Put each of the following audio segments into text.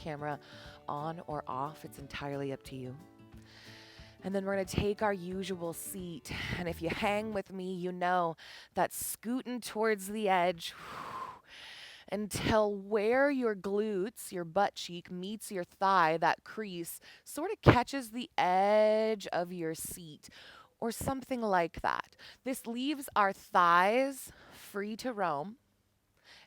camera on or off. It's entirely up to you. And then we're going to take our usual seat. And if you hang with me, you know that scooting towards the edge until where your glutes, your butt cheek, meets your thigh, that crease sort of catches the edge of your seat or something like that. This leaves our thighs free to roam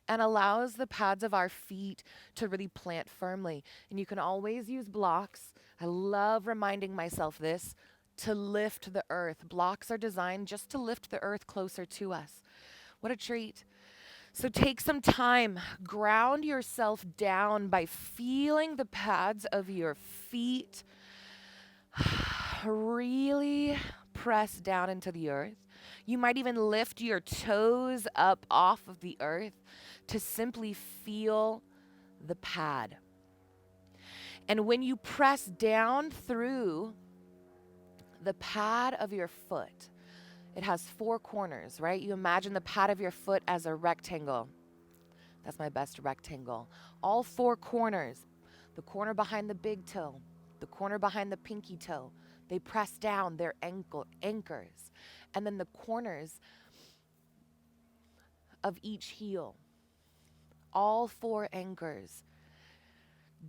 and allows the pads of our feet to really plant firmly. And you can always use blocks. I love reminding myself this to lift the earth. Blocks are designed just to lift the earth closer to us. What a treat. So take some time, ground yourself down by feeling the pads of your feet. Really press down into the earth. You might even lift your toes up off of the earth to simply feel the pad. And when you press down through the pad of your foot, it has 4 corners, right? You imagine the pad of your foot as a rectangle. That's my best rectangle. All 4 corners, the corner behind the big toe, the corner behind the pinky toe, they press down, they're anchors. And then the corners of each heel, all 4 anchors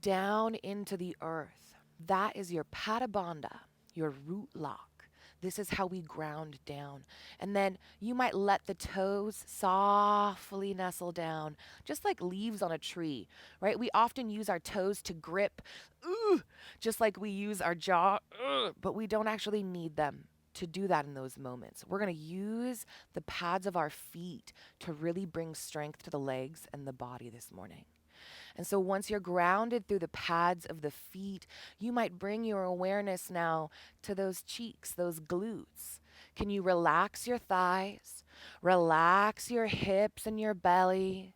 down into the earth. That is your padabandha, your root lock. This is how we ground down. And then you might let the toes softly nestle down, just like leaves on a tree, right? We often use our toes to grip, just like we use our jaw, but we don't actually need them to do that in those moments. We're going to use the pads of our feet to really bring strength to the legs and the body this morning. And so once you're grounded through the pads of the feet, you might bring your awareness now to those cheeks, those glutes. Can you relax your thighs? Relax your hips and your belly.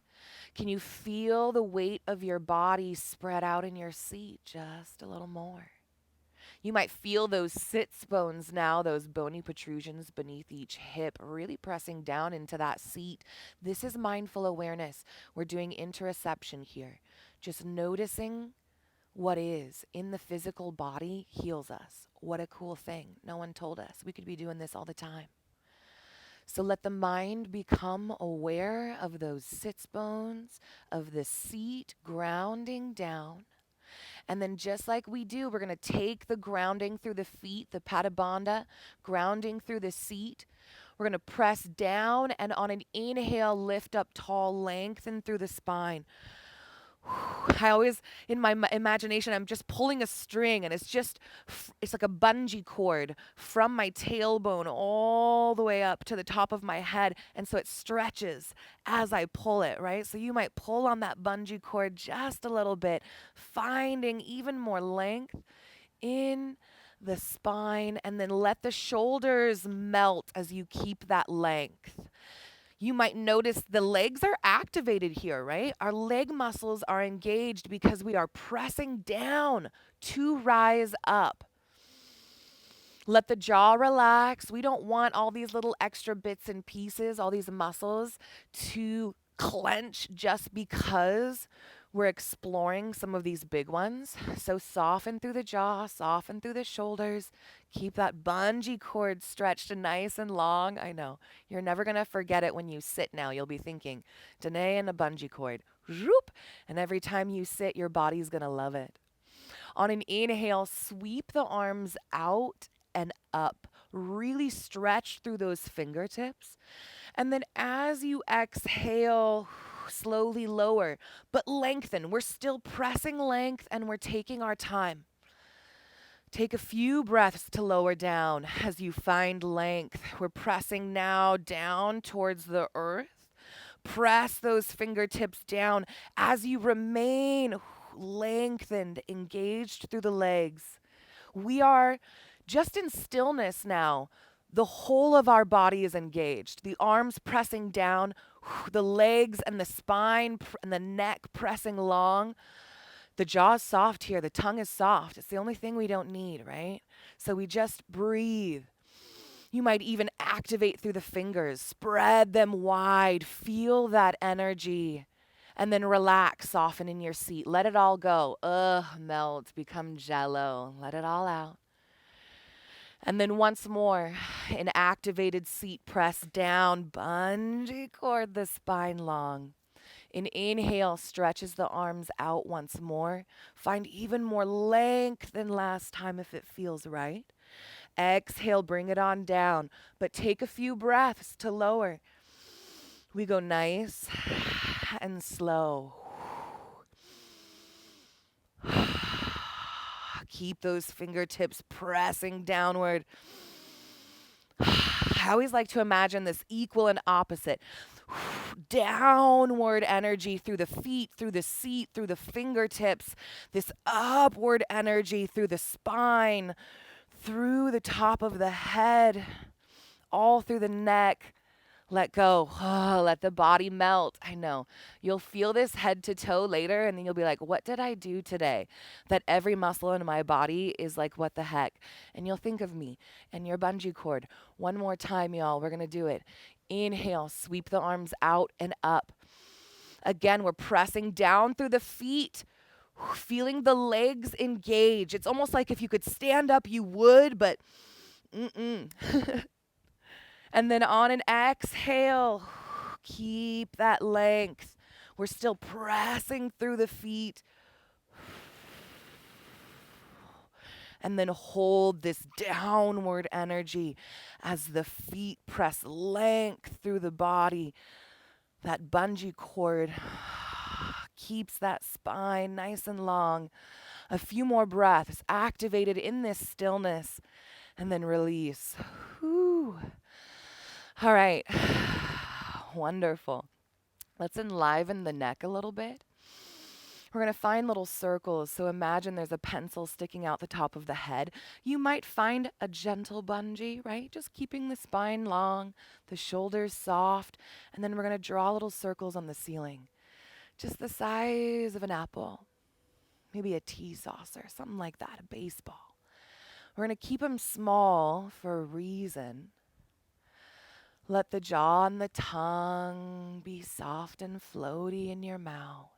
Can you feel the weight of your body spread out in your seat just a little more? You might feel those sits bones now, those bony protrusions beneath each hip, really pressing down into that seat. This is mindful awareness. We're doing interoception here. Just noticing what is in the physical body heals us. What a cool thing. No one told us. We could be doing this all the time. So let the mind become aware of those sits bones, of the seat grounding down. And then just like we do, we're going to take the grounding through the feet, the padabandha, grounding through the seat. We're going to press down and on an inhale, lift up tall, lengthen through the spine. I always, in my imagination, I'm just pulling a string and it's like a bungee cord from my tailbone all the way up to the top of my head. And so it stretches as I pull it, right? So you might pull on that bungee cord just a little bit, finding even more length in the spine, and then let the shoulders melt as you keep that length. You might notice the legs are activated here, right? Our leg muscles are engaged because we are pressing down to rise up. Let the jaw relax. We don't want all these little extra bits and pieces, all these muscles to clench just because we're exploring some of these big ones. So soften through the jaw, soften through the shoulders. Keep that bungee cord stretched nice and long. I know. You're never going to forget it when you sit now. You'll be thinking, Danae and a bungee cord. Zoop. And every time you sit, your body's going to love it. On an inhale, sweep the arms out and up. Really stretch through those fingertips. And then as you exhale, slowly lower, but lengthen. We're still pressing length and we're taking our time. Take a few breaths to lower down as you find length. We're pressing now down towards the earth. Press those fingertips down as you remain lengthened, engaged through the legs. We are just in stillness now. The whole of our body is engaged. The arms pressing down, the legs and the spine and the neck pressing long. The jaw is soft here. The tongue is soft. It's the only thing we don't need, right? So we just breathe. You might even activate through the fingers. Spread them wide. Feel that energy And then relax, soften in your seat. Let it all go. Melt, become jello. Let it all out. And then once more, an activated seat, press down, bungee cord the spine long. An inhale stretches the arms out once more. Find even more length than last time if it feels right. Exhale, bring it on down, but take a few breaths to lower. We go nice and slow. Keep those fingertips pressing downward. I always like to imagine this equal and opposite. Downward energy through the feet, through the seat, through the fingertips. This upward energy through the spine, through the top of the head, all through the neck. Let go. Let the body melt. I know. You'll feel this head to toe later, and then you'll be like, what did I do today? That every muscle in my body is like, what the heck? And you'll think of me and your bungee cord. One more time, y'all. We're going to do it. Inhale, sweep the arms out and up. Again, we're pressing down through the feet, feeling the legs engage. It's almost like if you could stand up, you would, but And then on an exhale, keep that length. We're still pressing through the feet. And then hold this downward energy as the feet press length through the body. That bungee cord keeps that spine nice and long. A few more breaths activated in this stillness, and then release. Whew. All right. Wonderful. Let's enliven the neck a little bit. We're going to find little circles. So imagine there's a pencil sticking out the top of the head. You might find a gentle bungee, right? Just keeping the spine long, the shoulders soft. And then we're going to draw little circles on the ceiling, just the size of an apple, maybe a tea saucer, something like that, a baseball. We're going to keep them small for a reason. Let the jaw and the tongue be soft and floaty in your mouth.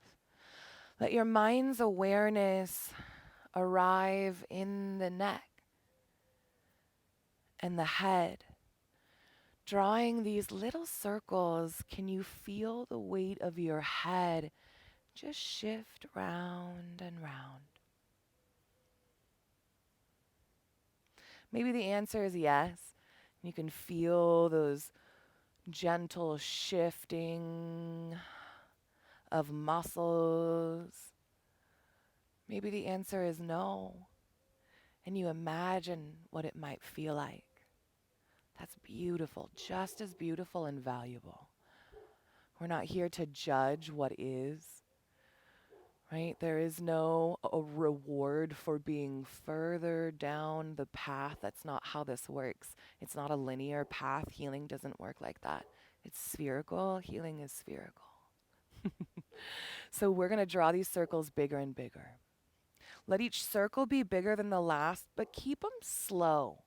Let your mind's awareness arrive in the neck and the head. Drawing these little circles, can you feel the weight of your head just shift round and round? Maybe the answer is yes. You can feel those gentle shifting of muscles. Maybe the answer is no. And you imagine what it might feel like. That's beautiful, just as beautiful and valuable. We're not here to judge what is, right? There is no reward for being further down the path. That's not how this works. It's not a linear path. Healing doesn't work like that. It's spherical. Healing is spherical. So we're going to draw these circles bigger and bigger. Let each circle be bigger than the last, but keep them slow.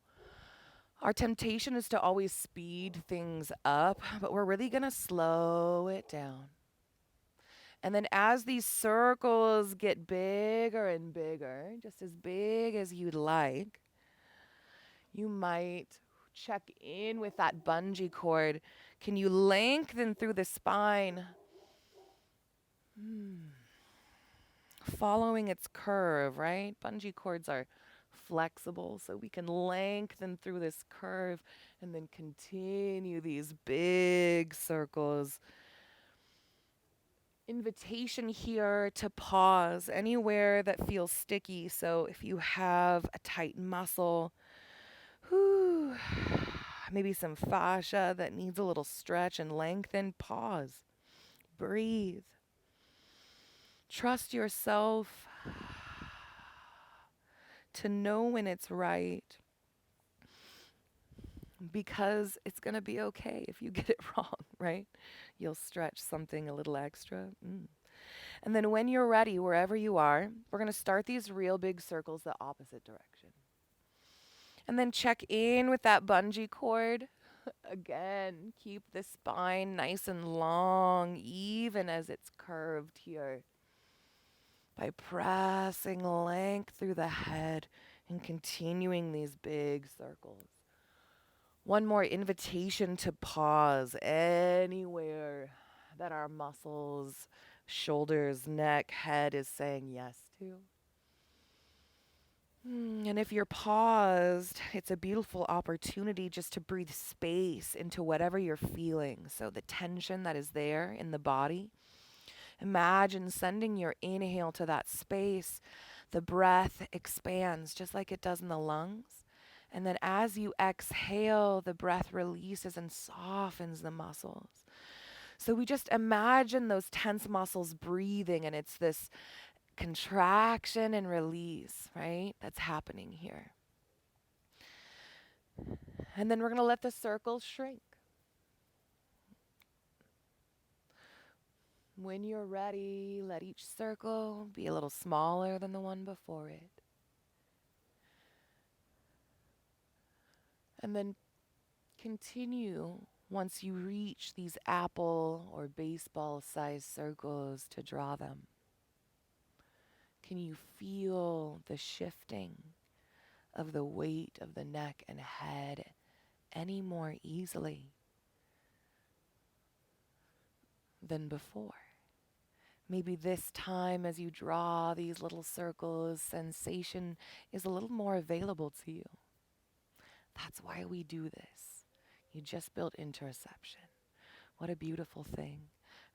Our temptation is to always speed things up, but we're really going to slow it down. And then as these circles get bigger and bigger, just as big as you'd like, you might check in with that bungee cord. Can you lengthen through the spine? Following its curve, right? Bungee cords are flexible, so we can lengthen through this curve and then continue these big circles. Invitation here to pause anywhere that feels sticky. So if you have a tight muscle, maybe some fascia that needs a little stretch and lengthen, pause, breathe. Trust yourself to know when it's right, because it's going to be okay if you get it wrong, right? You'll stretch something a little extra. And then when you're ready, wherever you are, we're going to start these real big circles the opposite direction. And then check in with that bungee cord. Again, keep the spine nice and long, even as it's curved here. By pressing length through the head and continuing these big circles. One more invitation to pause anywhere that our muscles, shoulders, neck, head is saying yes to. And if you're paused, it's a beautiful opportunity just to breathe space into whatever you're feeling. So the tension that is there in the body. Imagine sending your inhale to that space. The breath expands just like it does in the lungs. And then as you exhale, the breath releases and softens the muscles. So we just imagine those tense muscles breathing, and it's this contraction and release, right? That's happening here. And then we're going to let the circle shrink. When you're ready, let each circle be a little smaller than the one before it. And then continue once you reach these apple or baseball sized circles to draw them. Can you feel the shifting of the weight of the neck and head any more easily than before? Maybe this time as you draw these little circles, sensation is a little more available to you. That's why we do this. You just built interoception. What a beautiful thing.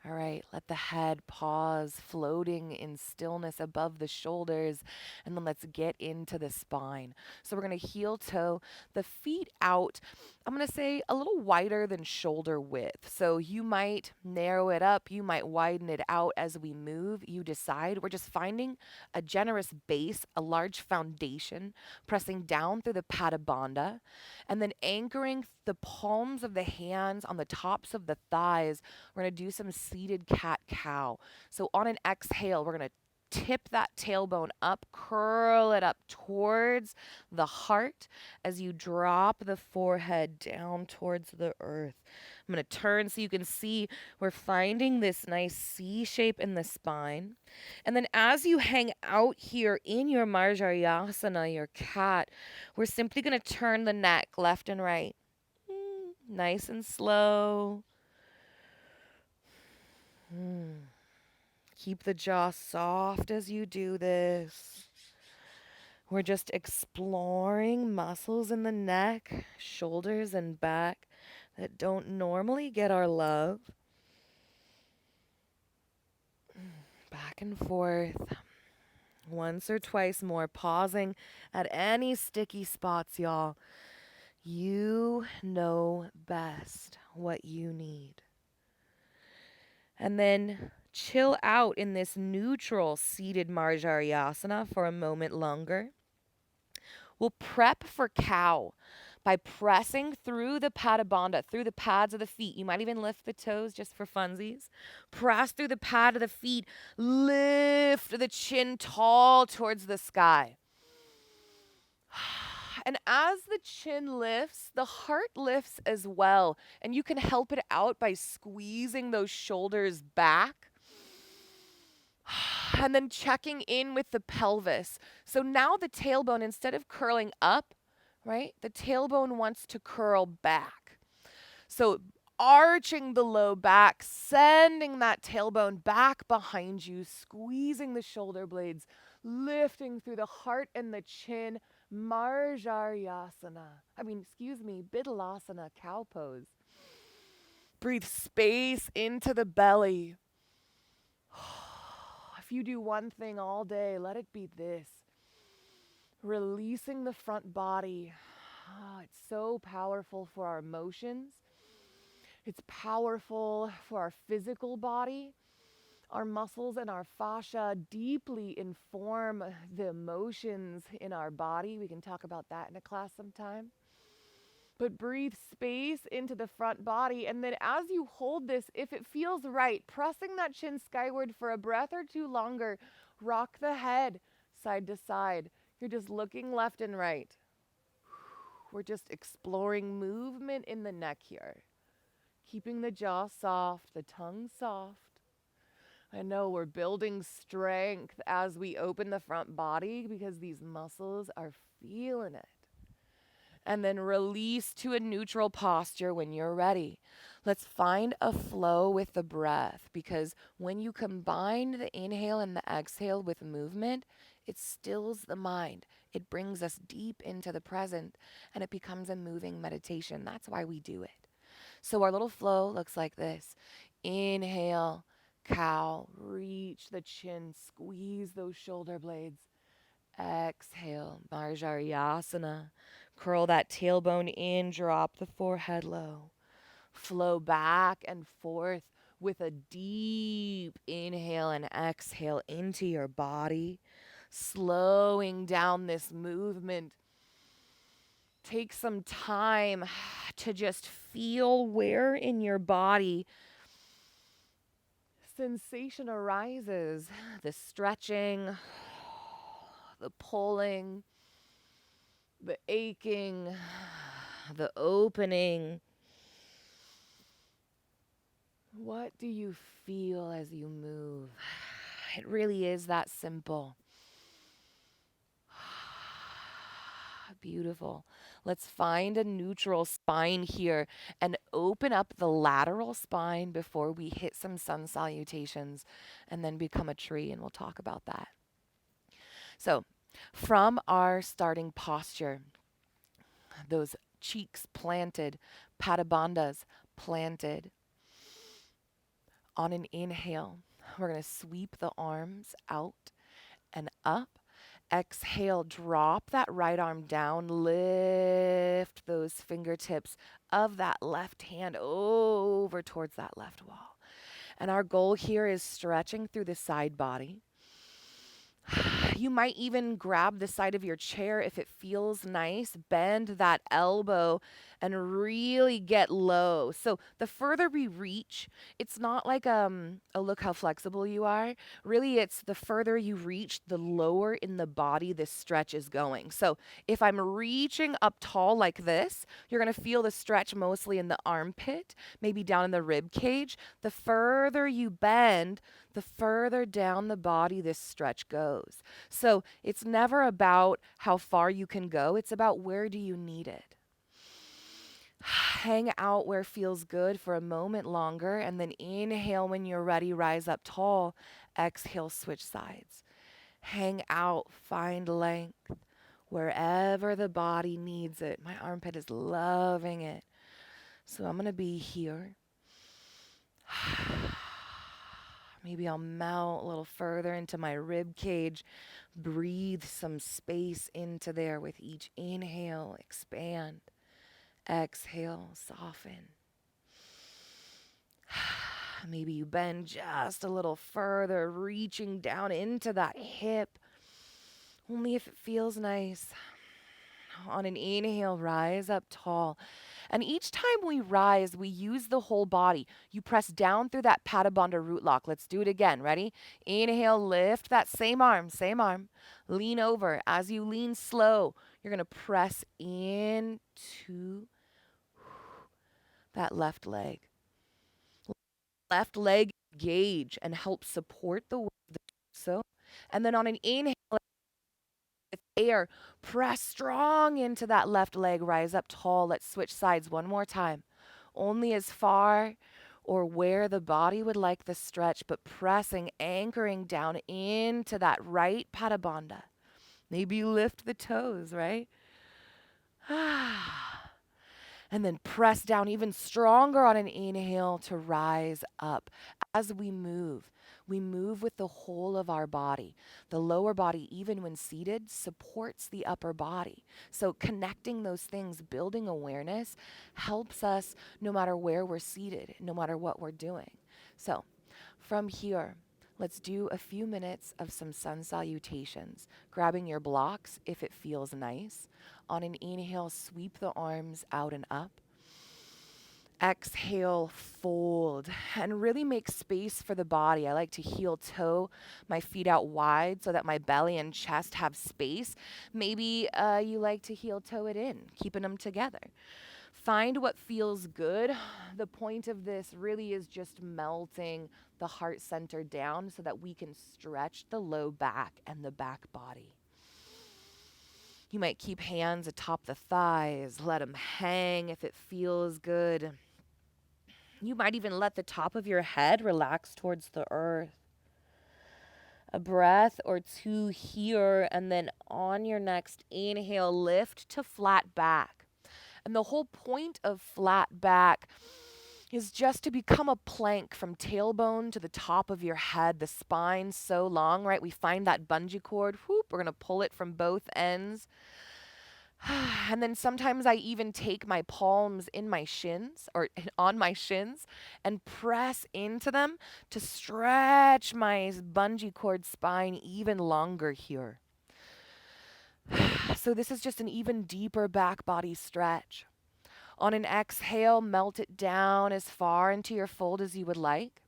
All right, let the head pause, floating in stillness above the shoulders, and then let's get into the spine. So we're going to heel toe, the feet out, I'm going to say a little wider than shoulder width. So you might narrow it up, you might widen it out as we move. You decide. We're just finding a generous base, a large foundation, pressing down through the Pada Bandha, and then anchoring the palms of the hands on the tops of the thighs. We're going to do some seated cat-cow. So on an exhale, we're going to tip that tailbone up, curl it up towards the heart as you drop the forehead down towards the earth. I'm going to turn so you can see we're finding this nice C shape in the spine. And then as you hang out here in your Marjariyasana, your cat, we're simply going to turn the neck left and right. Nice and slow. Keep the jaw soft as you do this. We're just exploring muscles in the neck, shoulders, and back that don't normally get our love. Back and forth. Once or twice more, pausing at any sticky spots, y'all. You know best what you need. And then chill out in this neutral seated Marjariyasana for a moment longer. We'll prep for cow by pressing through the Pada Bandha, through the pads of the feet. You might even lift the toes just for funsies. Press through the pad of the feet. Lift the chin tall towards the sky. And as the chin lifts, the heart lifts as well. And you can help it out by squeezing those shoulders back. And then checking in with the pelvis. So now the tailbone, instead of curling up, right, the tailbone wants to curl back. So arching the low back, sending that tailbone back behind you, squeezing the shoulder blades, lifting through the heart and the chin, Bidalasana, cow pose. Breathe space into the belly. If you do one thing all day, let it be this. Releasing the front body. It's so powerful for our emotions. It's powerful for our physical body. Our muscles and our fascia deeply inform the emotions in our body. We can talk about that in a class sometime. But breathe space into the front body. And then as you hold this, if it feels right, pressing that chin skyward for a breath or two longer, rock the head side to side. You're just looking left and right. We're just exploring movement in the neck here. Keeping the jaw soft, the tongue soft. I know we're building strength as we open the front body because these muscles are feeling it. And then release to a neutral posture when you're ready. Let's find a flow with the breath, because when you combine the inhale and the exhale with movement, it stills the mind. It brings us deep into the present and it becomes a moving meditation. That's why we do it. So our little flow looks like this. Inhale, cow, reach the chin, squeeze those shoulder blades. Exhale, Marjariyasana. Curl that tailbone in, drop the forehead low. Flow back and forth with a deep inhale and exhale into your body, slowing down this movement. Take some time to just feel where in your body sensation arises. The stretching, the pulling, the aching, the opening. What do you feel as you move? It really is that simple. Beautiful. Let's find a neutral spine here and open up the lateral spine before we hit some sun salutations and then become a tree, and we'll talk about that. So, from our starting posture, those cheeks planted, padabandhas planted. On an inhale, we're going to sweep the arms out and up. Exhale, drop that right arm down, lift those fingertips of that left hand over towards that left wall. And our goal here is stretching through the side body. You might even grab the side of your chair if it feels nice. Bend that elbow and really get low. So the further we reach, it's not like a look how flexible you are. Really, it's the further you reach, the lower in the body this stretch is going. So if I'm reaching up tall like this, you're going to feel the stretch mostly in the armpit, maybe down in the rib cage. The further you bend, the further down the body this stretch goes. So it's never about how far you can go. It's about where do you need it. Hang out where feels good for a moment longer, and then inhale when you're ready, rise up tall. Exhale, switch sides. Hang out, find length wherever the body needs it. My armpit is loving it. So I'm going to be here. Maybe I'll mount a little further into my rib cage. Breathe some space into there with each inhale. Expand. Exhale. Soften. Maybe you bend just a little further, reaching down into that hip. Only if it feels nice. On an inhale, rise up tall. And each time we rise, we use the whole body. You press down through that Padabandha root lock. Let's do it again. Ready? Inhale, lift that same arm. Lean over. As you lean slow, you're going to press into that left leg. Left leg engage and help support the torso. And then on an inhale, with air, press strong into that left leg, rise up tall. Let's switch sides one more time. Only as far or where the body would like the stretch, but pressing, anchoring down into that right Padabandha. Maybe you lift the toes, right? And then press down even stronger on an inhale to rise up. As we move with the whole of our body. The lower body, even when seated, supports the upper body. So connecting those things, building awareness, helps us no matter where we're seated, no matter what we're doing. So from here, let's do a few minutes of some sun salutations, grabbing your blocks if it feels nice. On an inhale, sweep the arms out and up. Exhale, fold, and really make space for the body. I like to heel toe my feet out wide so that my belly and chest have space. Maybe you like to heel toe it in, keeping them together. Find what feels good. The point of this really is just melting the heart center down so that we can stretch the low back and the back body. You might keep hands atop the thighs, let them hang if it feels good. You might even let the top of your head relax towards the earth. A breath or two here, and then on your next inhale, lift to flat back. And the whole point of flat back is just to become a plank from tailbone to the top of your head, the spine so long, right? We find that bungee cord, whoop, we're gonna pull it from both ends. And then sometimes I even take my palms in my shins or on my shins and press into them to stretch my bungee cord spine even longer here. So this is just an even deeper back body stretch. On an exhale, melt it down as far into your fold as you would like.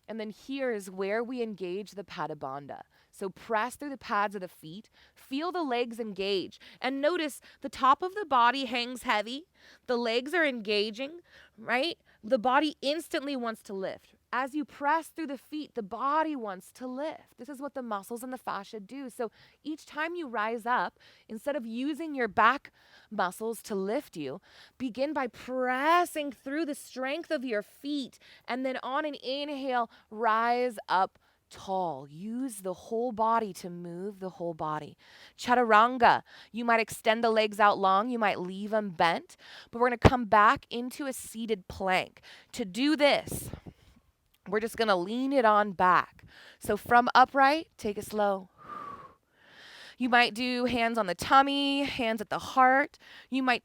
And then here is where we engage the Padabandha. So press through the pads of the feet, feel the legs engage, and notice the top of the body hangs heavy, the legs are engaging, right? The body instantly wants to lift. As you press through the feet, the body wants to lift. This is what the muscles and the fascia do. So each time you rise up, instead of using your back muscles to lift you, begin by pressing through the strength of your feet, and then on an inhale, rise up tall. Use the whole body to move the whole body. Chaturanga, you might extend the legs out long, you might leave them bent, but we're going to come back into a seated plank. To do this, we're just going to lean it on back. So from upright, take it slow. You might do hands on the tummy, hands at the heart. You might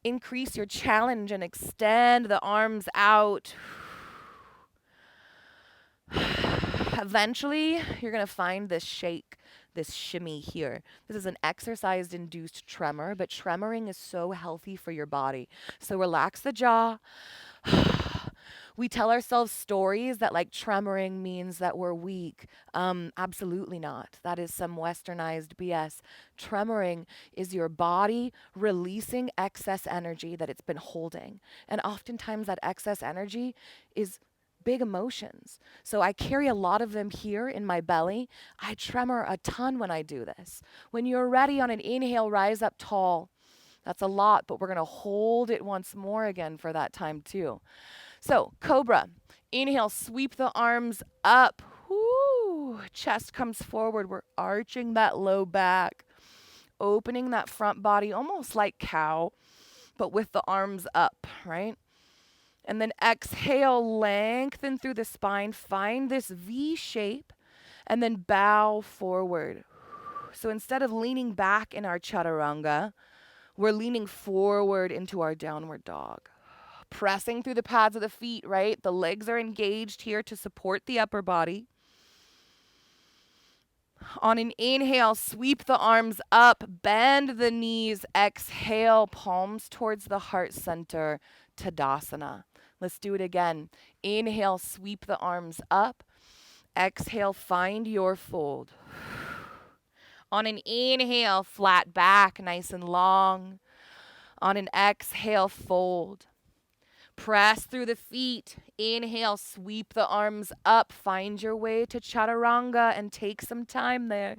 increase your challenge and extend the arms out. Eventually, you're going to find this shake, this shimmy here. This is an exercise-induced tremor, but tremoring is so healthy for your body. So relax the jaw. We tell ourselves stories that like tremoring means that we're weak. Absolutely not. That is some westernized BS. Tremoring is your body releasing excess energy that it's been holding. And oftentimes that excess energy is big emotions. So I carry a lot of them here in my belly. I tremor a ton when I do this. When you're ready on an inhale, rise up tall. That's a lot, but we're going to hold it once more again for that time too. So cobra, inhale, sweep the arms up. Woo. Chest comes forward. We're arching that low back, opening that front body almost like cow, but with the arms up, right? And then exhale, lengthen through the spine, find this V shape, and then bow forward. So instead of leaning back in our chaturanga, we're leaning forward into our downward dog. Pressing through the pads of the feet, right? The legs are engaged here to support the upper body. On an inhale, sweep the arms up, bend the knees, exhale, palms towards the heart center, Tadasana. Let's do it again. Inhale, sweep the arms up. Exhale, find your fold. On an inhale, flat back, nice and long. On an exhale, fold. Press through the feet. Inhale, sweep the arms up. Find your way to chaturanga and take some time there.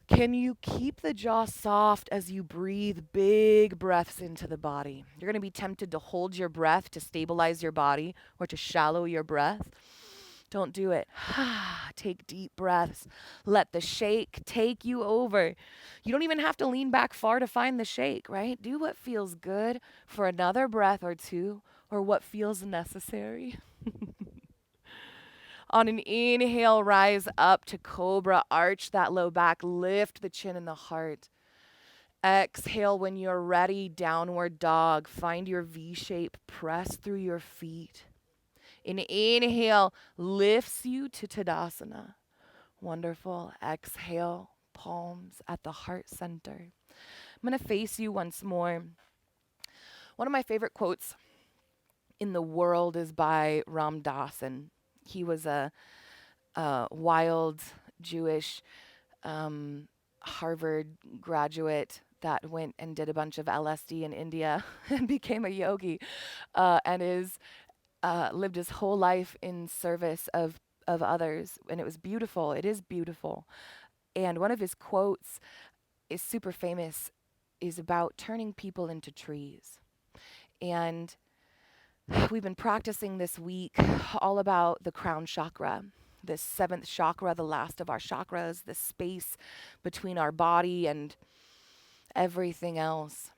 Can you keep the jaw soft as you breathe big breaths into the body? You're going to be tempted to hold your breath to stabilize your body or to shallow your breath. Don't do it. Take deep breaths. Let the shake take you over. You don't even have to lean back far to find the shake, right? Do what feels good for another breath or two, or what feels necessary. On an inhale, rise up to cobra. Arch that low back. Lift the chin and the heart. Exhale when you're ready. Downward dog. Find your V shape. Press through your feet. An inhale lifts you to Tadasana. Wonderful. Exhale, palms at the heart center. I'm going to face you once more. One of my favorite quotes in the world is by Ram Dass, and he was a wild Jewish Harvard graduate that went and did a bunch of LSD in India and became a yogi, and is lived his whole life in service of others, and it was beautiful. It is beautiful. And one of his quotes is super famous, is about turning people into trees. And we've been practicing this week all about the crown chakra, this seventh chakra, the last of our chakras, the space between our body and everything else.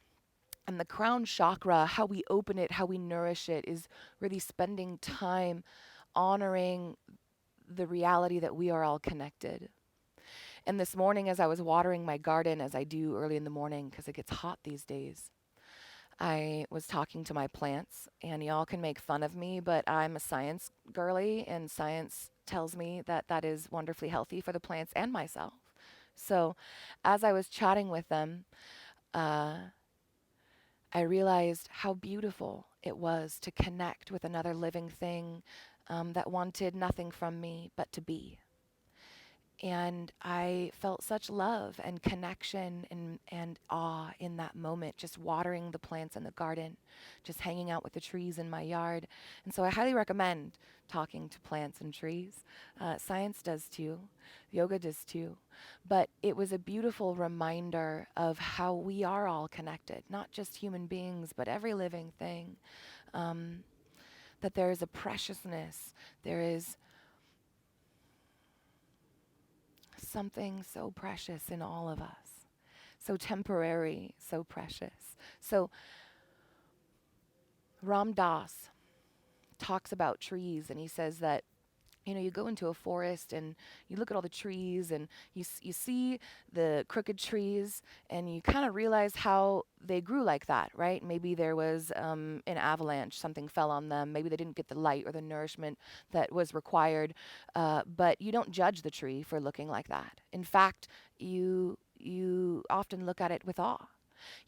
And the crown chakra, how we open it, how we nourish it, is really spending time honoring the reality that we are all connected. And this morning, as I was watering my garden, as I do early in the morning, because it gets hot these days, I was talking to my plants, and y'all can make fun of me, but I'm a science girly, and science tells me that that is wonderfully healthy for the plants and myself. So, as I was chatting with them, uh, I realized how beautiful it was to connect with another living thing that wanted nothing from me but to be. And I felt such love and connection and awe in that moment, just watering the plants in the garden, just hanging out with the trees in my yard. And so I highly recommend talking to plants and trees. Science does too, yoga does too. But it was a beautiful reminder of how we are all connected, not just human beings, but every living thing. Um, that there is a preciousness, there is something so precious in all of us, so temporary, so precious. So Ram Dass talks about trees, and he says that you go into a forest and you look at all the trees and you see the crooked trees and you kind of realize how they grew like that, right? Maybe there was an avalanche, something fell on them. Maybe they didn't get the light or the nourishment that was required. But you don't judge the tree for looking like that. In fact, you often look at it with awe.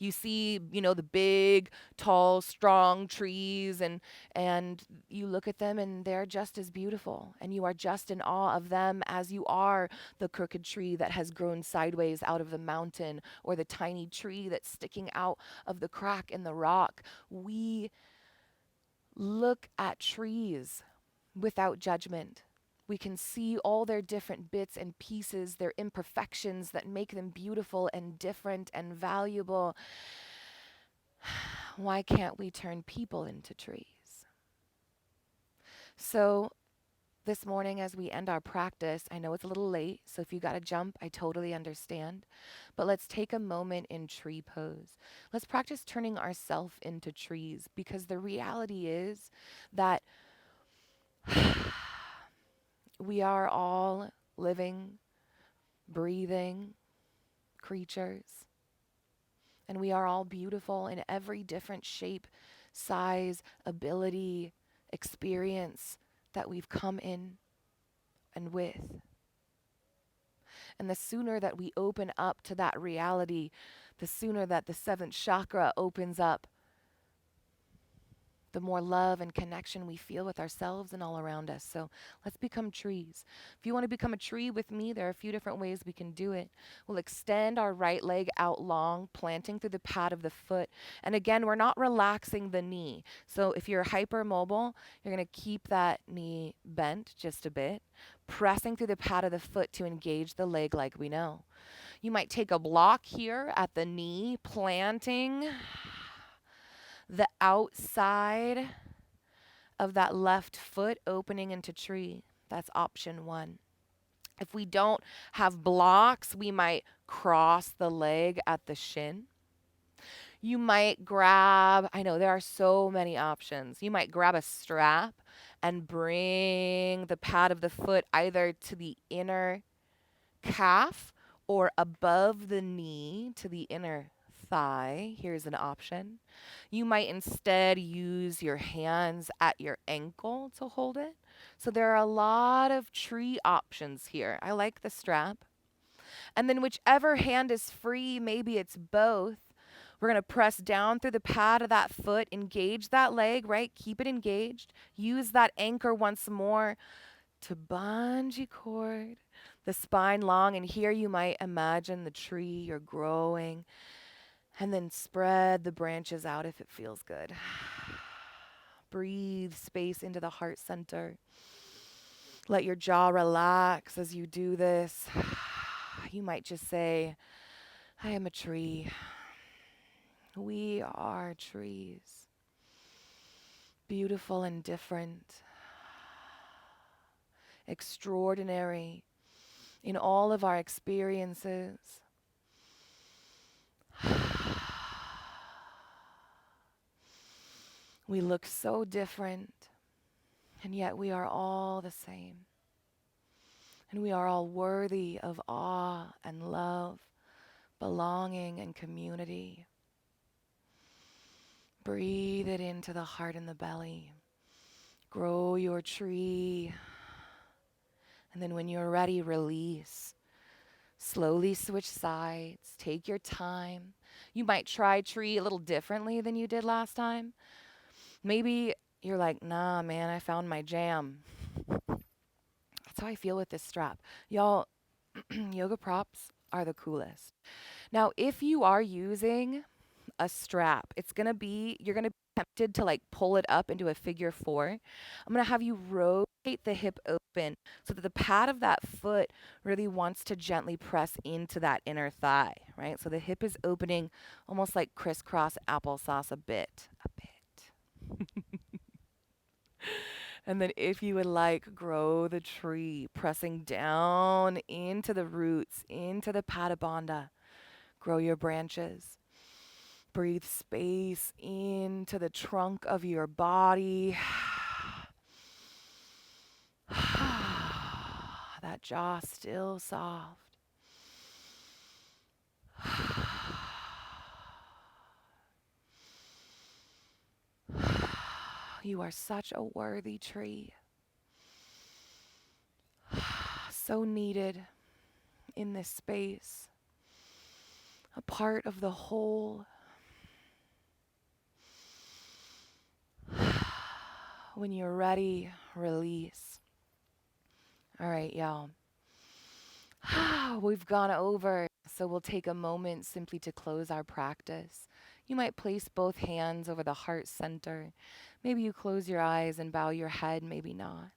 You see, the big, tall, strong trees, and you look at them and they're just as beautiful, and you are just in awe of them as you are the crooked tree that has grown sideways out of the mountain, or the tiny tree that's sticking out of the crack in the rock. We look at trees without judgment. We can see all their different bits and pieces, their imperfections that make them beautiful and different and valuable. Why can't we turn people into trees? So this morning, as we end our practice, I know it's a little late, so if you got to jump, I totally understand. But let's take a moment in tree pose. Let's practice turning ourselves into trees, because the reality is that we are all living, breathing creatures. And we are all beautiful in every different shape, size, ability, experience that we've come in and with. And the sooner that we open up to that reality, the sooner that the seventh chakra opens up, the more love and connection we feel with ourselves and all around us. So let's become trees. If you want to become a tree with me, there are a few different ways we can do it. We'll extend our right leg out long, planting through the pad of the foot. And again, we're not relaxing the knee. So if you're hypermobile, you're going to keep that knee bent just a bit, pressing through the pad of the foot to engage the leg like we know. You might take a block here at the knee, planting the outside of that left foot opening into tree. That's option one. If we don't have blocks, we might cross the leg at the shin. You might grab, I know there are so many options. You might grab a strap and bring the pad of the foot either to the inner calf or above the knee to the inner thigh. Here's an option. You might instead use your hands at your ankle to hold it. So there are a lot of tree options here. I like the strap. And then whichever hand is free, maybe it's both. We're going to press down through the pad of that foot, engage that leg, right? Keep it engaged. Use that anchor once more to bungee cord the spine long. And here you might imagine the tree you're growing, and then spread the branches out if it feels good. Breathe space into the heart center. Let your jaw relax as you do this. You might just say, I am a tree. We are trees. Beautiful and different. Extraordinary in all of our experiences. We look so different, and yet we are all the same. And we are all worthy of awe and love, belonging and community. Breathe it into the heart and the belly. Grow your tree. And then when you're ready, release. Slowly switch sides. Take your time. You might try tree a little differently than you did last time. Maybe you're like, nah, man, I found my jam. That's how I feel with this strap. Y'all, yoga props are the coolest. Now, if you are using a strap, you're gonna be tempted to like pull it up into a figure four. I'm gonna have you rotate the hip open so that the pad of that foot really wants to gently press into that inner thigh, right? So the hip is opening almost like crisscross applesauce a bit. And then if you would like, grow the tree, pressing down into the roots, into the padabandha. Grow your branches. Breathe space into the trunk of your body. That jaw still soft. You are such a worthy tree. So needed in this space. A part of the whole. When you're ready, release. All right, y'all. We've gone over, so we'll take a moment simply to close our practice. You might place both hands over the heart center. Maybe you close your eyes and bow your head, maybe not.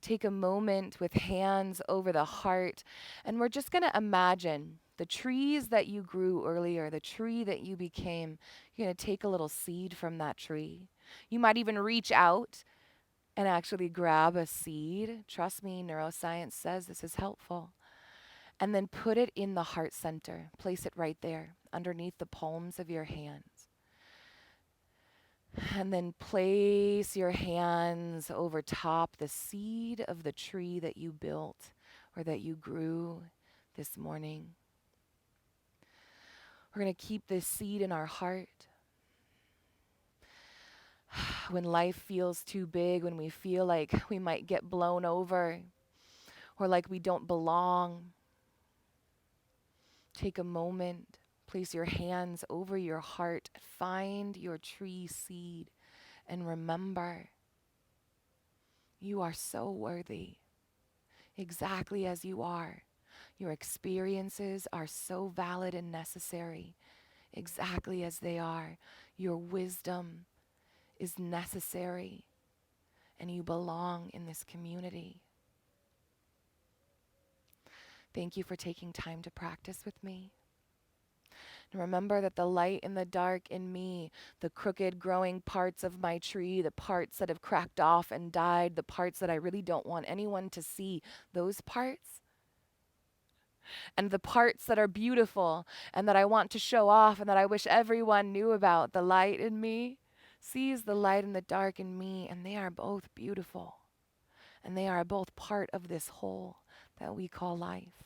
Take a moment with hands over the heart, and we're just going to imagine the trees that you grew earlier, the tree that you became. You're going to take a little seed from that tree. You might even reach out and actually grab a seed. Trust me, neuroscience says this is helpful. And then put it in the heart center. Place it right there underneath the palms of your hands. And then place your hands over top the seed of the tree that you built or that you grew this morning. We're going to keep this seed in our heart. When life feels too big, when we feel like we might get blown over or like we don't belong, take a moment. Place your hands over your heart. Find your tree seed and remember, you are so worthy, exactly as you are. Your experiences are so valid and necessary, exactly as they are. Your wisdom is necessary, and you belong in this community. Thank you for taking time to practice with me. And remember that the light and the dark in me, the crooked growing parts of my tree, the parts that have cracked off and died, the parts that I really don't want anyone to see, those parts, and the parts that are beautiful and that I want to show off and that I wish everyone knew about, the light in me sees the light and the dark in me, and they are both beautiful, and they are both part of this whole that we call life.